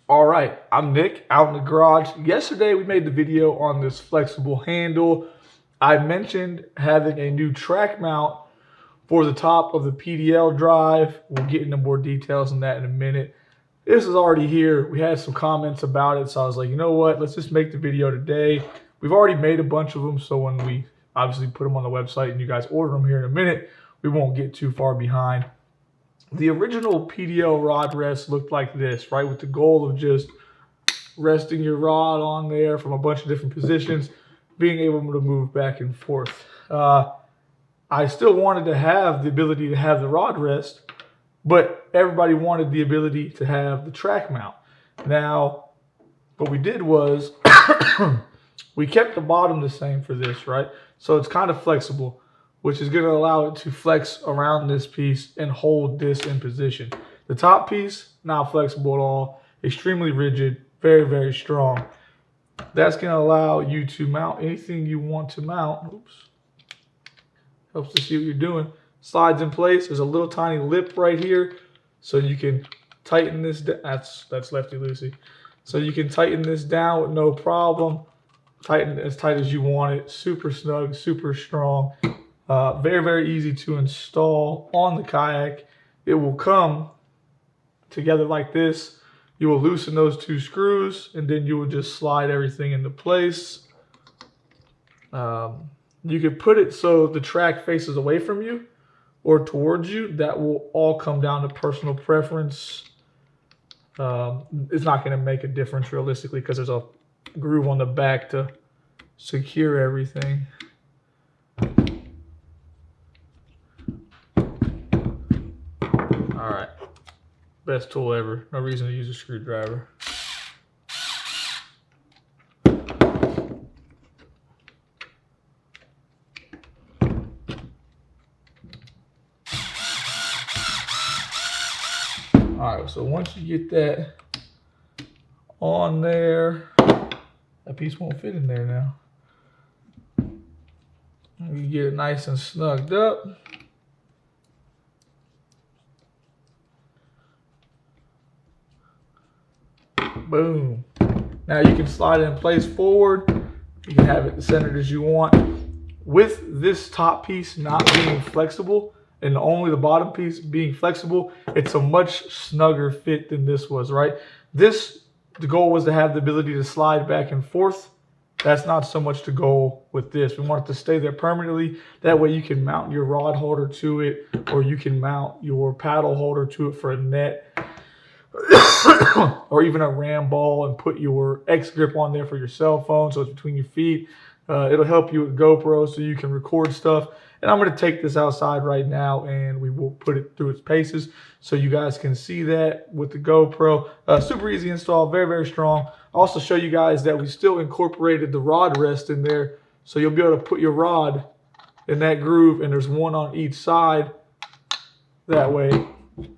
All right, I'm Nick out in the garage. Yesterday we made the video on this flexible handle. I mentioned having a new track mount for the top of the PDL drive. We'll get into more details on that in a minute. This is already here. We had some comments about it, so I was like, you know what? Let's just make the video today. We've already made a bunch of them, so when we obviously put them on the website and you guys order them here in a minute, we won't get too far behind. The original Pdl Rod Rest looked like this, right? With the goal of just resting your rod on there from a bunch of different positions, being able to move back and forth. I still wanted to have the ability to have the rod rest, but everybody wanted the ability to have the track mount. Now, what we did was we kept the bottom the same for this, right? So it's kind of flexible, which is going to allow it to flex around this piece and hold this in position. The top piece, not flexible at all, extremely rigid, very, very strong. That's going to allow you to mount anything you want to mount. Oops. Helps to see what you're doing. Slides in place. There's a little tiny lip right here, so you can tighten this down. That's lefty loosey. So you can tighten this down with no problem. Tighten it as tight as you want it. Super snug, super strong. Very, very easy to install on the kayak. It will come together like this. You will loosen those two screws, and then you will just slide everything into place. You can put it so the track faces away from you or towards you. That will all come down to personal preference. It's not going to make a difference realistically because there's a groove on the back to secure everything. All right, best tool ever. No reason to use a screwdriver. All right, so once you get that on there, that piece won't fit in there now. You get it nice and snugged up. Boom. Now you can slide it in place forward. You can have it centered as you want. With this top piece not being flexible and only the bottom piece being flexible, it's a much snugger fit than this was, right? The goal was to have the ability to slide back and forth. That's not so much the goal with this. We want it to stay there permanently. That way you can mount your rod holder to it, or you can mount your paddle holder to it for a net. Or even a ram ball, and put your X grip on there for your cell phone so it's between your feet. It'll help you with GoPro so you can record stuff. And I'm going to take this outside right now and we will put it through its paces so you guys can see that with the GoPro. Super easy install, very, very strong. I'll also show you guys that we still incorporated the rod rest in there, so you'll be able to put your rod in that groove, and there's one on each side. That way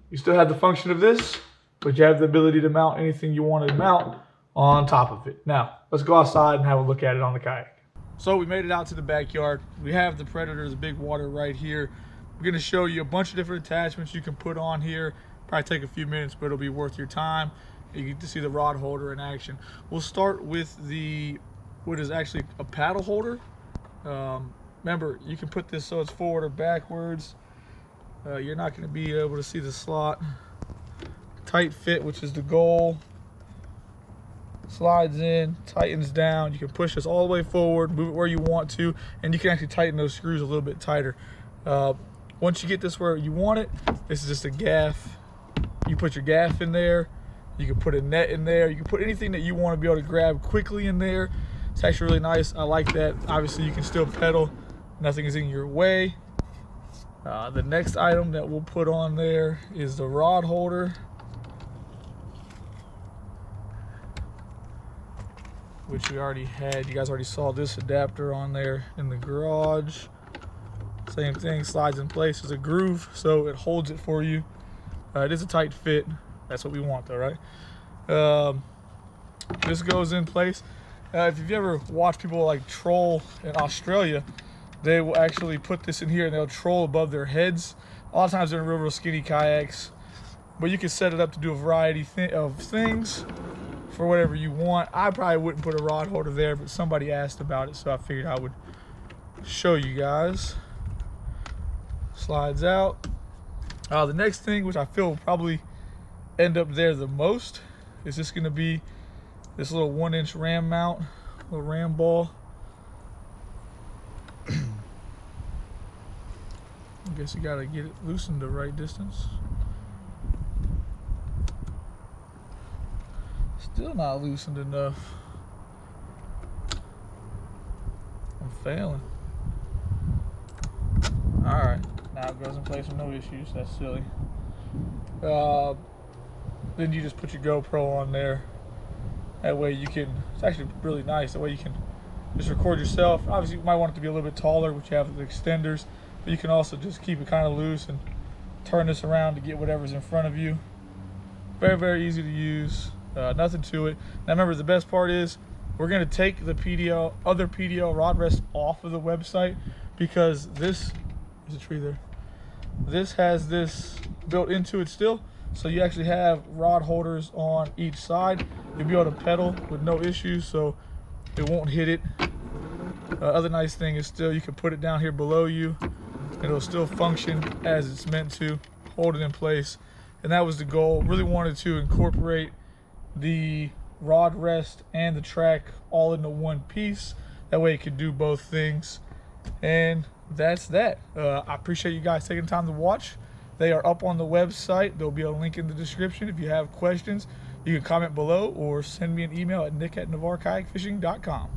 you still have the function of this, but you have the ability to mount anything you want to mount on top of it. Now, let's go outside and have a look at it on the kayak. So we made it out to the backyard. We have the Predator, the big water right here. We're going to show you a bunch of different attachments you can put on here. Probably take a few minutes, but it'll be worth your time. You get to see the rod holder in action. We'll start with what is actually a paddle holder. Remember, you can put this so it's forward or backwards. You're not going to be able to see the slot. Tight fit, which is the goal. Slides in, tightens down. You can push this all the way forward, move it where you want to, and you can actually tighten those screws a little bit tighter. Once you get this where you want it, this is just a gaff. You put your gaff in there. You can put a net in there. You can put anything that you want to be able to grab quickly in there. It's actually really nice. I like that. Obviously, you can still pedal. Nothing is in your way. The next item that we'll put on there is the rod holder, which we already had. You guys already saw this adapter on there in the garage. Same thing, slides in place. There's a groove, so it holds it for you. It is a tight fit. That's what we want though, right? This goes in place. If you've ever watched people like troll in Australia, they will actually put this in here and they'll troll above their heads. A lot of times they're in real skinny kayaks, but you can set it up to do a variety of things. for whatever you want. I probably wouldn't put a rod holder there, but somebody asked about it, so I figured I would show you guys. Slides out. The next thing, which I feel will probably end up there the most, is just going to be this little 1-inch ram mount, little ram ball. I guess you got to get it loosened the right distance. Still not loosened enough. I'm failing. Alright, now it goes in place with no issues. That's silly. Then you just put your GoPro on there. That way you can, it's actually really nice, that way you can just record yourself. Obviously you might want it to be a little bit taller, which you have the extenders, but you can also just keep it kind of loose and turn this around to get whatever's in front of you. Very, very easy to use. Nothing to it. Now remember, the best part is we're going to take the other Pdl Rod Rest off of the website, because this, there's a tree there, this has this built into it still, so you actually have rod holders on each side. You'll be able to pedal with no issues, so it won't hit it. Other nice thing is still you can put it down here below you and it'll still function as it's meant to, hold it in place. And that was the goal. Really wanted to incorporate the rod rest and the track all into one piece. That way it could do both things. And that's that. I appreciate you guys taking time to watch. They are up on the website. There'll be a link in the description. If you have questions, you can comment below or send me an email at nick@navarrekayakfishing.com.